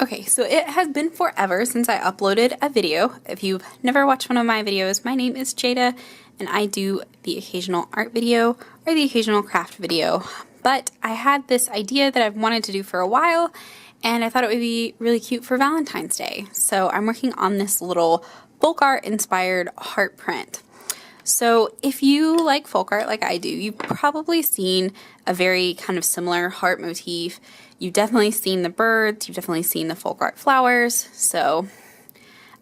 Okay, so it has been forever since I uploaded a video. If you've never watched one of my videos, my name is Jada and I do the occasional art video or the occasional craft video. But I had this idea that I've wanted to do for a while and I thought it would be really cute for Valentine's Day. So I'm working on this little folk art inspired heart print. So if you like folk art like I do, you've probably seen a very kind of similar heart motif. You've definitely seen the birds, you've definitely seen the folk art flowers. So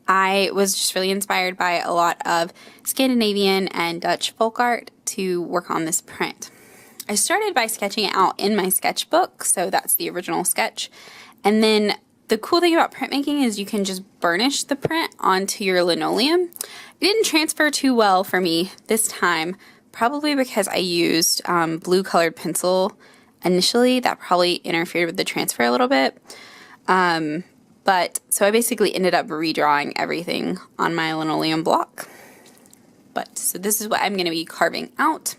I was just really inspired by a lot of Scandinavian and Dutch folk art to work on this print. I started by sketching it out in my sketchbook, so that's the original sketch. And then the cool thing about printmaking is you can just burnish the print onto your linoleum. It didn't transfer too well for me this time, probably because I used blue colored pencil initially. That probably interfered with the transfer a little bit. But so I basically ended up redrawing everything on my linoleum block. So this is what I'm going to be carving out.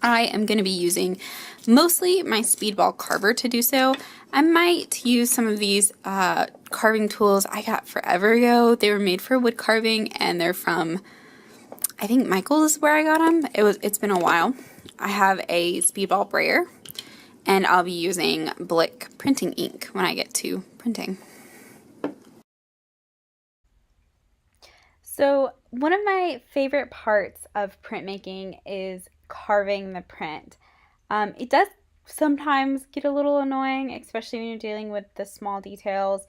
I am going to be using mostly my speedball carver to do so. I might use some of these carving tools I got forever ago. They were made for wood carving and they're from, I think Michael's is where I got them. It's been a while. I have a speedball brayer and I'll be using Blick printing ink when I get to printing. So one of my favorite parts of printmaking is carving the print. It does sometimes get a little annoying, especially when you're dealing with the small details.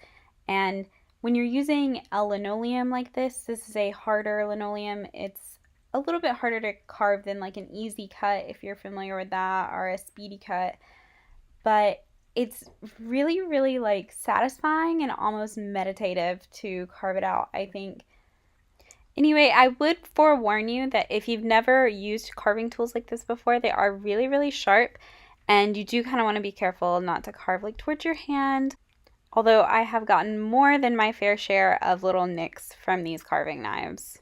And when you're using a linoleum like this is a harder linoleum. It's a little bit harder to carve than like an easy cut, if you're familiar with that, or a speedy cut. But it's really, really like satisfying and almost meditative to carve it out, I think. Anyway, I would forewarn you that if you've never used carving tools like this before, they are really, really sharp, and you do kind of want to be careful not to carve like towards your hand. Although I have gotten more than my fair share of little nicks from these carving knives.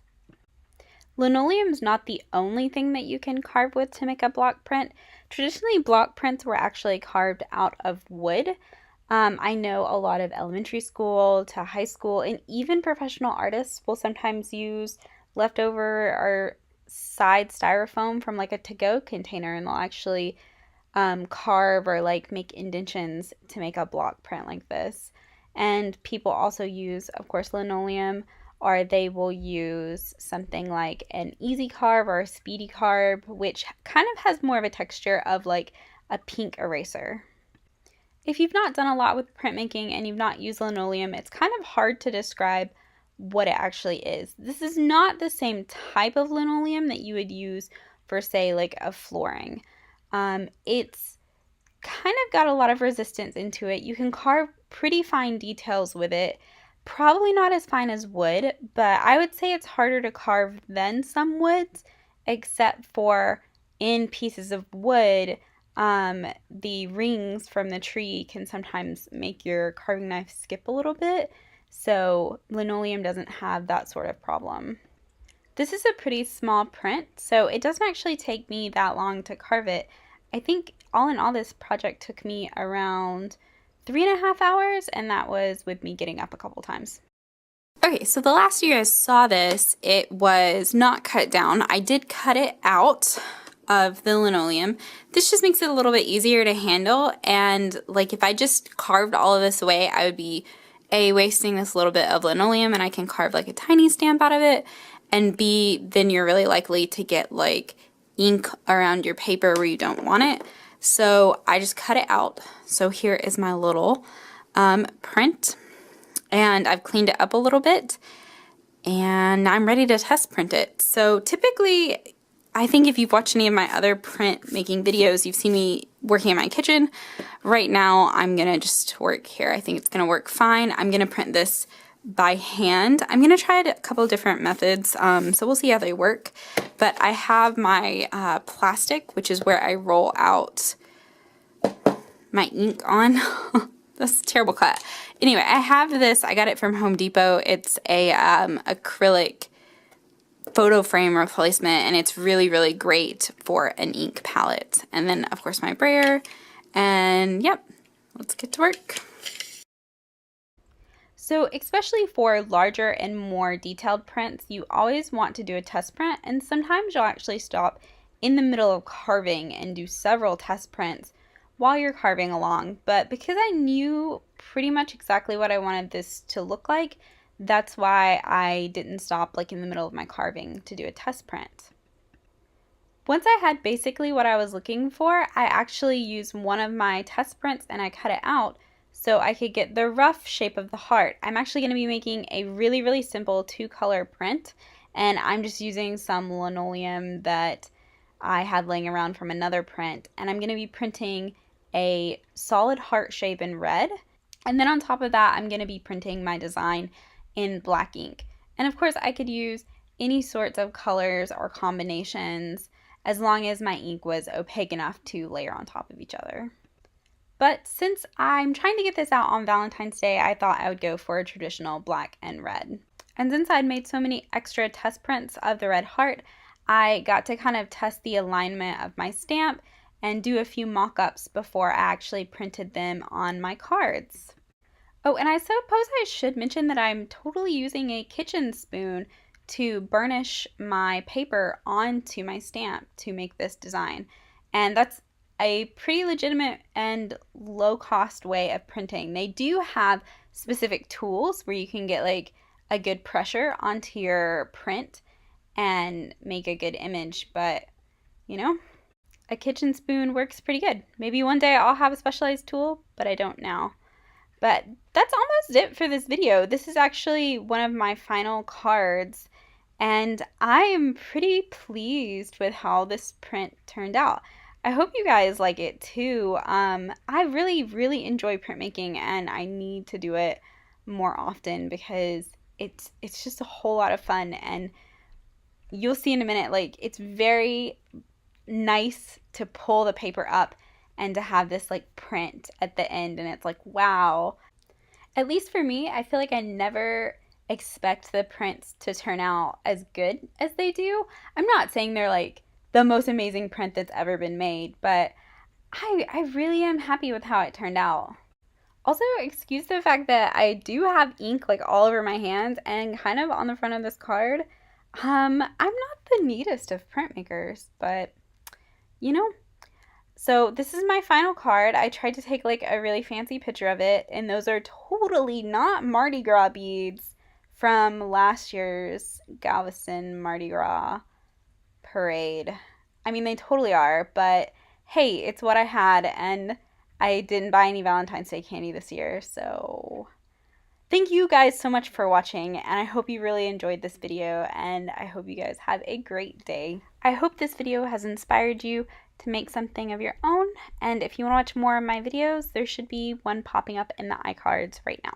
Linoleum is not the only thing that you can carve with to make a block print. Traditionally, block prints were actually carved out of wood. I know a lot of elementary school to high school and even professional artists will sometimes use leftover or side styrofoam from like a to-go container, and they'll actually carve or like make indentions to make a block print like this. And people also use, of course, linoleum, or they will use something like an easy carve or a speedy carve, which kind of has more of a texture of like a pink eraser. If you've not done a lot with printmaking and you've not used linoleum, it's kind of hard to describe what it actually is. This is not the same type of linoleum that you would use for, say, like a flooring. It's kind of got a lot of resistance into it. You can carve pretty fine details with it. Probably not as fine as wood, but I would say it's harder to carve than some woods, except for in pieces of wood. The rings from the tree can sometimes make your carving knife skip a little bit, so linoleum doesn't have that sort of problem. This is a pretty small print, so it doesn't actually take me that long to carve it. I think all in all this project took me around 3.5 hours, and that was with me getting up a couple times. Okay, so the last you guys saw this, it was not cut down. I did cut it out of the linoleum. This just makes it a little bit easier to handle, and like if I just carved all of this away, I would be A, wasting this little bit of linoleum, and I can carve like a tiny stamp out of it, and B, then you're really likely to get like ink around your paper where you don't want it. So I just cut it out. So here is my little print, and I've cleaned it up a little bit, and I'm ready to test print it. So typically, I think if you've watched any of my other print making videos, you've seen me working in my kitchen. Right now, I'm gonna just work here. I think it's gonna work fine. I'm gonna print this by hand. I'm gonna try a couple different methods, so we'll see how they work. But I have my plastic, which is where I roll out my ink on. That's a terrible cut. Anyway, I have this. I got it from Home Depot. It's a acrylic photo frame replacement, and it's really, really great for an ink palette. And then, of course, my brayer. And yep, let's get to work. So especially for larger and more detailed prints, you always want to do a test print, and sometimes you'll actually stop in the middle of carving and do several test prints while you're carving along. But because I knew pretty much exactly what I wanted this to look like, that's why I didn't stop like in the middle of my carving to do a test print. Once I had basically what I was looking for, I actually used one of my test prints and I cut it out so I could get the rough shape of the heart. I'm actually going to be making a really, really simple 2-color print, and I'm just using some linoleum that I had laying around from another print, and I'm going to be printing a solid heart shape in red, and then on top of that I'm going to be printing my design in black ink. And of course I could use any sorts of colors or combinations as long as my ink was opaque enough to layer on top of each other. But since I'm trying to get this out on Valentine's Day, I thought I would go for a traditional black and red. And since I'd made so many extra test prints of the red heart, I got to kind of test the alignment of my stamp and do a few mock-ups before I actually printed them on my cards. Oh, and I suppose I should mention that I'm totally using a kitchen spoon to burnish my paper onto my stamp to make this design. And that's a pretty legitimate and low cost way of printing. They do have specific tools where you can get like a good pressure onto your print and make a good image, but you know, a kitchen spoon works pretty good. Maybe one day I'll have a specialized tool, but I don't now. But that's almost it for this video. This is actually one of my final cards, and I am pretty pleased with how this print turned out. I hope you guys like it too. I really, really enjoy printmaking, and I need to do it more often because it's just a whole lot of fun, and you'll see in a minute, like, it's very nice to pull the paper up and to have this like print at the end, and it's like, wow. At least for me, I feel like I never expect the prints to turn out as good as they do. I'm not saying they're like the most amazing print that's ever been made, but I really am happy with how it turned out. Also, excuse the fact that I do have ink like all over my hands and kind of on the front of this card. I'm not the neatest of printmakers, but you know, so this is my final card. I tried to take like a really fancy picture of it, and those are totally not Mardi Gras beads from last year's Galveston Mardi Gras parade. I mean, they totally are, but hey, it's what I had, and I didn't buy any Valentine's Day candy this year, so thank you guys so much for watching, and I hope you really enjoyed this video, and I hope you guys have a great day. I hope this video has inspired you to make something of your own, and if you want to watch more of my videos, there should be one popping up in the iCards right now.